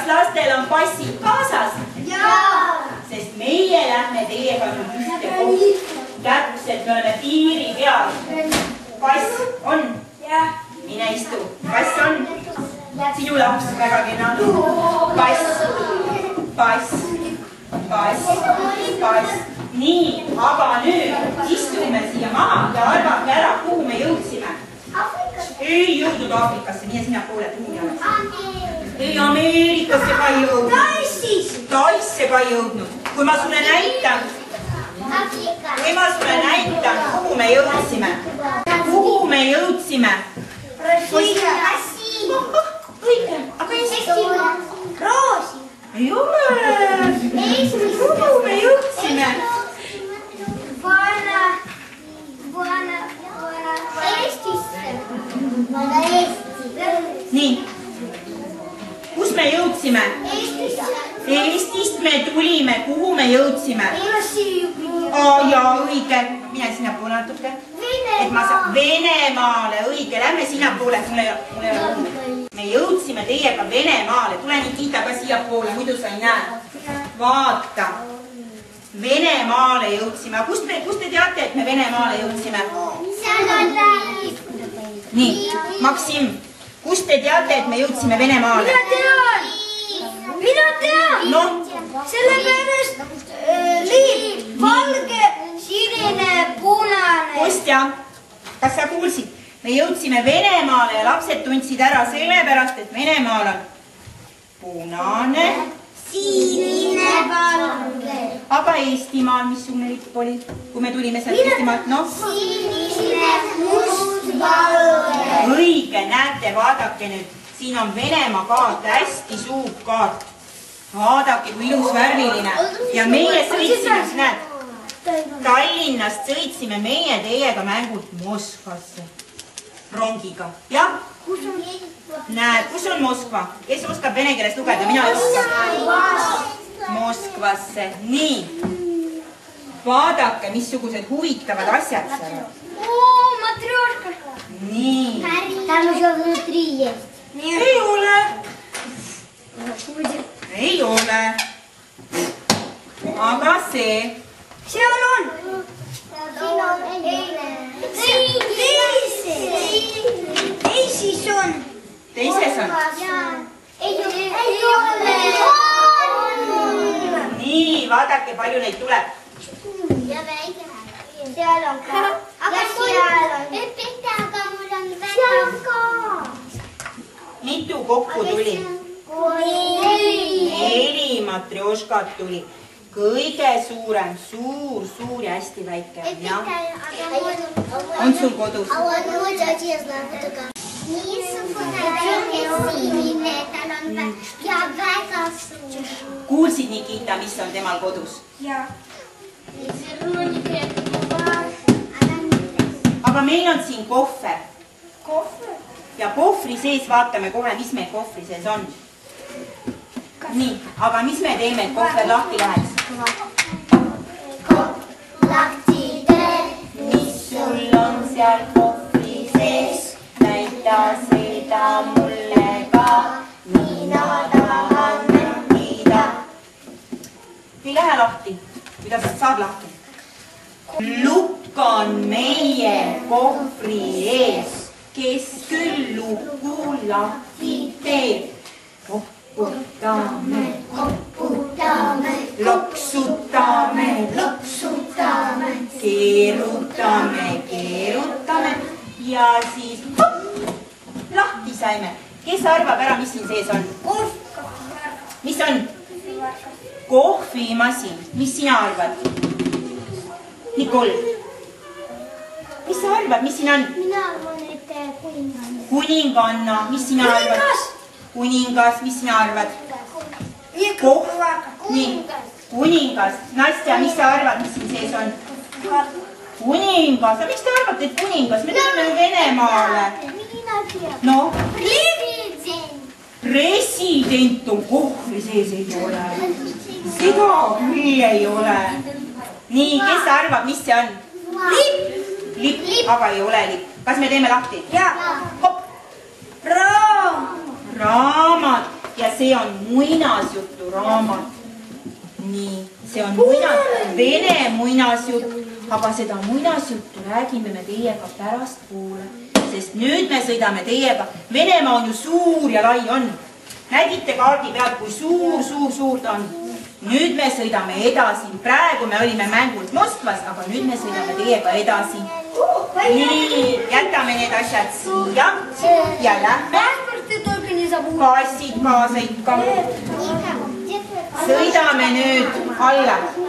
kas lastel on passid kaasas? Jaa! Sest meie lähme teiega nüüd ühte kohta. Täpselt me oleme piiri peal. Pass on? Jah. Mine istu. Pass on? Sinu laps väga kena. Pass. Pass. Pass. Pass. Nii, aga nüüd istume siia maha ja arvake ära, kuhu me jõudsime. Ei jõudnud Aafrikasse, mine sinna poole tuuni alles. Ei Ameerikasse ka ei jõudnud. Taisse ka ei jõudnud. Kui ma sulle näitan, kuhu me jõudsime. Kuhu me jõudsime? Õige, aga Roosi. ei ole. Kuhu me jõudsime? Nii, kus me jõudsime? Eestist me tulime, kuhu me jõudsime? Jaa, õige, mine sinna poole natuke. Venemaale, õige, lähme sinna poole, mul ei ole. Me jõudsime teiega Venemaale, tule nii Tiita ka siia poole, muidu sa ei näe. Vaata, Venemaale jõudsime, kust te teate, et me Venemaale jõudsime? Seal on räägis. Nii, Maksim, kust te teate, et me jõudsime Venemaale? Mina tean! No? Sellepärast liip, valge, sinine, punane. Kostja, kas sa kuulsid? Me jõudsime Venemaale ja lapsed tundsid ära sellepärast, et Venemaal on punane, sinine, valge. Aga Eestimaal, missugune lipp oli, kui me tulime sealt Eestimaalt? No? Sinine, must, valge. Õige, näete, vaadake nüüd. Siin on Venemaa kaart, hästi suur kaart. Vaadake, kui ilus värviline. Ja meie sõitsime, näed, Tallinnast sõitsime meie teiega mängult Moskvasse. Rongiga. Jah? Näed, kus on Moskva? Kes oskab vene keeles lugeda? Mina ei oska. Moskvasse. Nii. Vaadake, missugused huvitavad asjad seal on. Matrjoška. Nii. Там еще внутри есть. Ei ole. Ei ole. Aga see. Seal on. Teises on. Teises on. Ei ole. Nii, vaadake, palju neid tuleb. Ja väike. Seal on ka. Aga seal on. Aga mul on väga. Seal on ka. Mitu kokku tuli? 4 matrjoškat tuli. Kõige suurem, suur ja hästi väike on, jah? On sul kodus? Kuulsid, Nikita, mis on temal kodus? Aga meil on siin kohver. Ja kohvri sees vaatame kohe, mis meil kohvri sees on. Nii, aga mis me teeme, et kohver lahti läheks? Lahti tee. Mis sul on seal kohvri sees? Näita seda mulle ka. Mina tahan mängida. Ei lähe lahti. Kuidas saab lahti? Lukk on meie kohvri ees. Kes küll luku lahti teeb? Koputame, loksutame, keerutame ja siis lahti saime. Kes arvab ära, mis siin sees on? Mis on? Kohvimasin. Mis sina arvad? Nikol. Mis sa arvad, mis siin on? Mina arvan, et kuninganna. Kuninganna. Mis sina arvad? Kuningas, mis sina arvad? Nii, kuningas. Nastja, mis sa arvad, mis siin sees on? Kuningas. Miks te arvate, et kuningas? Me tuleme Venemaale. No? President on kohvri sees, ei ole. Seda küll ei ole. Nii, kes arvab, mis see on? Lipp, aga ei ole lipp. Kas me teeme lahti? Jaa. Hopp. Raamat. ja see on muinasjutu raamat. Nii, see on vene muinasjutt, aga seda muinasjuttu räägime me teiega pärastpoole, sest nüüd me sõidame teiega. Venemaa on ju suur ja lai on. Nägite kaardi pealt, kui suur ta on. Nüüd me sõidame edasi. Praegu me olime mängult Moskvas, aga nüüd me sõidame teiega edasi. Nii, jätame need asjad siia ja lähme. Kassid kaasa ikka. Sõidame nüüd alla.